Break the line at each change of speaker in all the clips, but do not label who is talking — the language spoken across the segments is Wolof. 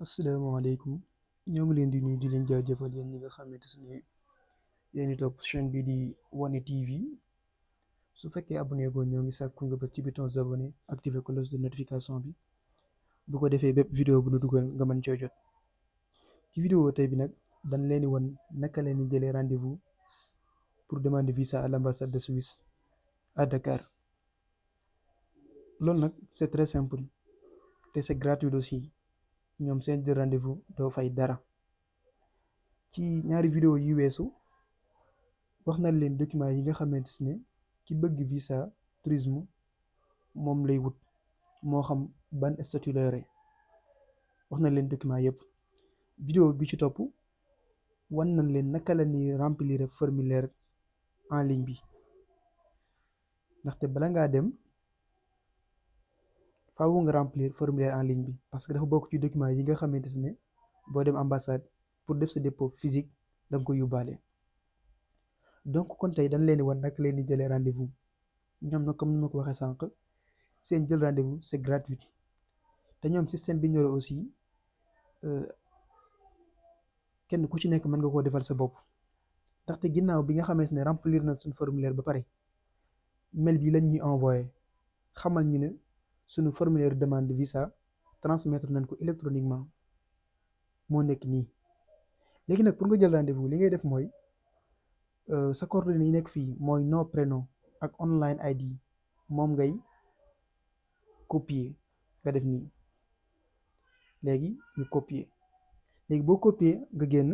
asalaamaaleykum ñoo ngi leen di nuyu di leen jaajëfal yéen ñi nga xamante ne yéen i topp chaîne bi di Wane TV. Su fekkee abonné goo ñoo ngi sàkku nga bës ci bouton s'abonner activer cloche de notification bi bu ko defee bépp vidéo bu nu dugal nga mën cee jot. Ci vidéo tey bi nag dañ leen di wan naka leen di jëlee rendez-vous pour demander visa à l'ambassade de Suisse à Dakar. Loolu nag c'est très simple te c'est gratuit aussi. ñoom seen jël rendez-vous doo fay dara. ci ñaari vidéo yi weesu wax nañ leen document yi nga xamante ne ki bëgg visa tourisme moom lay wut, moo xam ban statut la yore. wax nañ leen document yëpp. vidéo bi ci topp wan nañ leen naka la ñuy remplir formulaire en ligne bi, ndaxte bala ngaa dem faaw nga remplir formulaire en ligne bi parce que dafa bokk ci document yi nga xamante ne boo dem ambassade pour def sa dépôt physique da nga ko yóbbaale. donc kon tey dañ leen di wan naka leen di jëlee rendez-vous. ñoom nag comme ni ma ko waxee sànq seen jël rendez-vous c'est gratuit te ñoom système bi ñoro aussi kenn ku ci nekk mën nga koo defal sa bopp, ndaxte ginnaaw bi nga xamante ne remplir na suñu formulaire ba pare mail bi lañ ñuy envoyé xamal ñu ne suñu formulaire demande visa transmettre nañ ko électroniquement moo nekk nii. léegi nag pour nga jël rendez-vous li ngay def mooy sa coordonnées yi nekk fii mooy nom prénom ak online ID moom ngay copier nga def nii. léegi ñu copier, léegi boo copier nga génn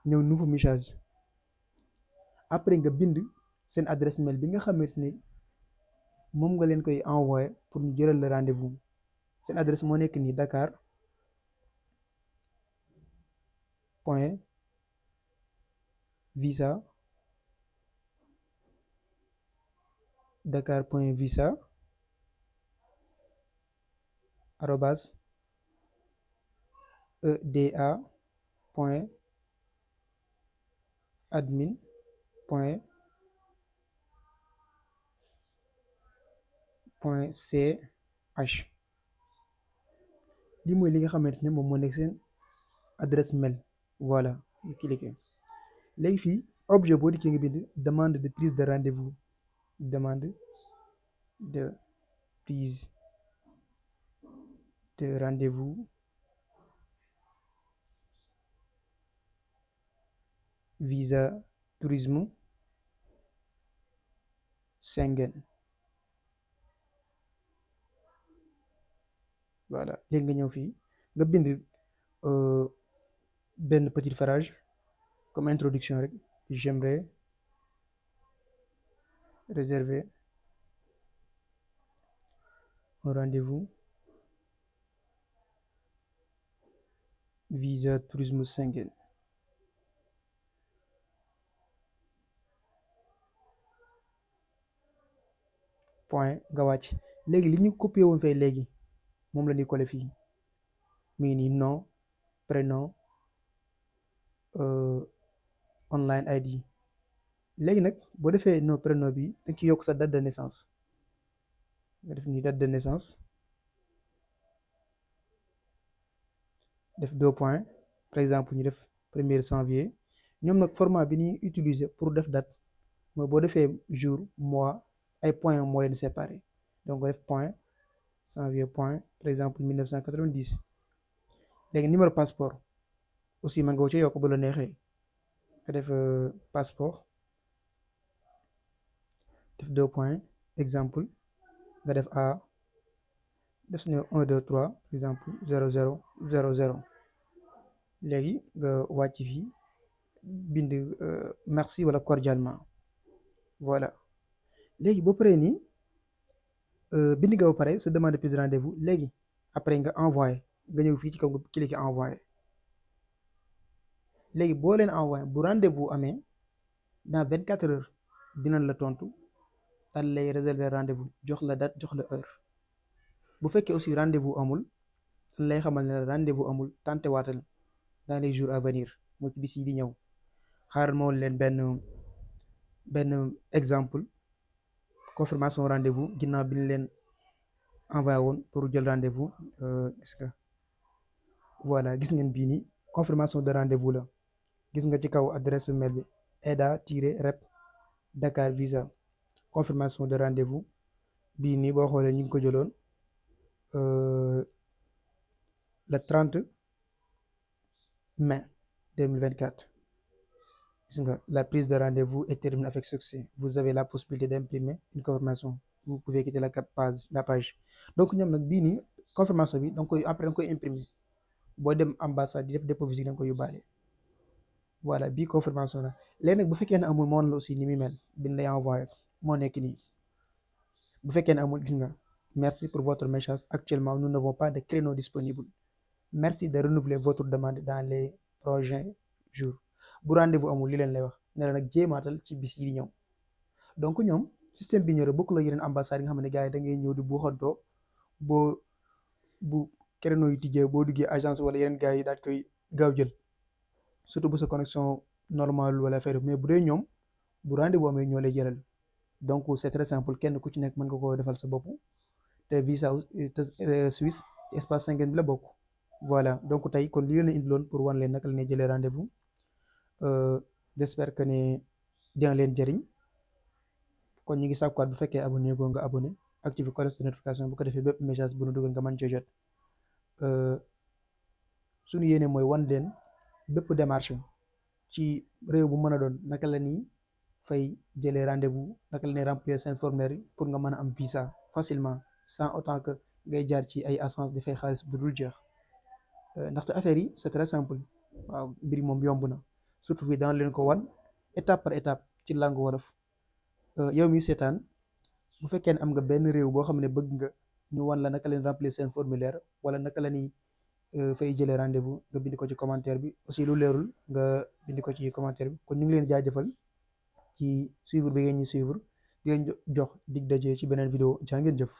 ñëw nouveau message. après nga bind seen adresse mail bi nga xamante ni moom nga leen koy envoyé pour ñu jëlal la rendez-vous. seen adresse moo nekk nii Dakar point visa Dakar point visa arobase eda point admin point ch. lii mooy li nga xamante ne moom moo nekk seen adresse mail. voilà ñu cliquer léegi fii objet boo dikkee nga bind demande de prise de rendez-vous, demande de prise de rendez-vous visa tourisme Schengen. voilà léegi nga ñëw fii nga bind benn petite phrase comme introduction rek. j'aimerais réserver un rendez-vous visa tourisme Schengen. point nga wàcc. léegi li ñu copié woon fay léegi moom la ñuy collé fii mi ngi nii nom prénom online ID. léegi nag boo defee nom prénom bi dañ ci yokk sa date de naissance nga def nii date de naissance def 2 points par exemple ñu def 1er janvier. ñoom nag format bi ñuy utiliser pour def date mooy boo defee jour mois ay point moo leen séparé donc nga def point janvier point par exemple 1990. léegi numéro passeport aussi man nga ko ci yokk bu la neexee nga def passeport def 2 points exemple nga def A def si ne 1 2 3 par exemple 0 0 0 0. léegi nga wàcc fii bind merci wala cordialement. voilà léegi boo paree nii bind nga ba pare sa demande de prise de rendez-vous. léegi après nga envoyé nga ñëw fii ci kaw nga cliquer envoyé. léegi boo leen envoyé bu rendez-vous amee dans 24 heures dinañ la tontu daal lay réserver rendez-vous jox la date jox la heure. bu fekkee aussi rendez-vous amul dañ lay xamal ne rendez-vous amul tante waatal dans les jours à venir moo ci bis yi di ñëw. xaaral ma woon leen benn exemple confirmation rendez-vous ginnaaw bi ñu leen envoyé woon pour jël rendez-vous. gis nga voilà gis ngeen bii nii confirmation de rendez-vous la gis nga ci kaw adresse mail bi eda-rep Dakar Visa confirmation de rendez-vous bii nii boo xoolee ñu ngi ko jëloon le 30 mai 2024 gis nga la prise de rendez-vous est terminée avec succès vous avez la possibilité d'imprimer une confirmation vous pouvez quitter la page donc ñoom nag bii nii confirmation bi da nga koy après da nga koy imprimer boo dem ambassade di def dépôt physique da nga koy yóbbaale voilà bii confirmation la léegi nag bu fekkee ne amul moo la aussi ni muy mel bi lay envoyé moo nekk nii bu fekkee ne amul gis nga merci pour votre message actuellement nous n'avons pas de créneau disponible merci de renouveler votre demande dans les prochains jours bu rendez-vous amul li leen lay wax ne la nag jéemaatal ci bis yi di ñëw donc ñoom système bi ñëw bokk la yeneen ambassade yi nga xam ne gars yi da ngay ñëw di buuxantoo boo bu créneau yi tijjee boo duggee agence wala yeneen gars yi daal koy gaaw jël surtout bu sa connexion normale wala affaire mais bu dee ñoom bu rendez-vous amee ñoo lay jëlal donc c'est très simple kenn ku ci nekk mën nga koo defal sa bopp te visa Suisse espace Schengen bi la bokk voilà donc tey kon lii leen indiloon pour wan leen naka la ñuy jëlee rendez-vous j'espère que ne dina leen jëriñ kon ñu ngi sàkkuwaat bu fekkee abonné goo nga abonné activer cloche de notification bu ko defee bépp message bu nu dugal nga mën cee jot suñu yéene mooy wan leen bépp démarche ci réew bu mën a doon naka la ñuy fay jëlee rendez-vous naka la ñuy remplir seen formulaire yi pour nga mën a am visa facilement sans autant que ngay jaar ci ay agence di fay xaalis bu dul jeex ndaxte affaire yi c'est très simple waaw mbir moom yomb na surtout fii daan leen ko wan étape par étape ci langue wolof yow mi seetaan bu fekkee ne am nga benn réew boo xam ne bëgg nga ñu wan la naka leen remplir seen formulaire wala naka la ñuy fay jëlee rendez-vous nga bind ko ci commentaire bi aussi lu leerul nga bind ko ci commentaire bi kon ñu ngi leen jaajëfal ci suivre bi ngeen ñu suivre di leen jox dig daje ci beneen vidéo jaa ngeen jëf.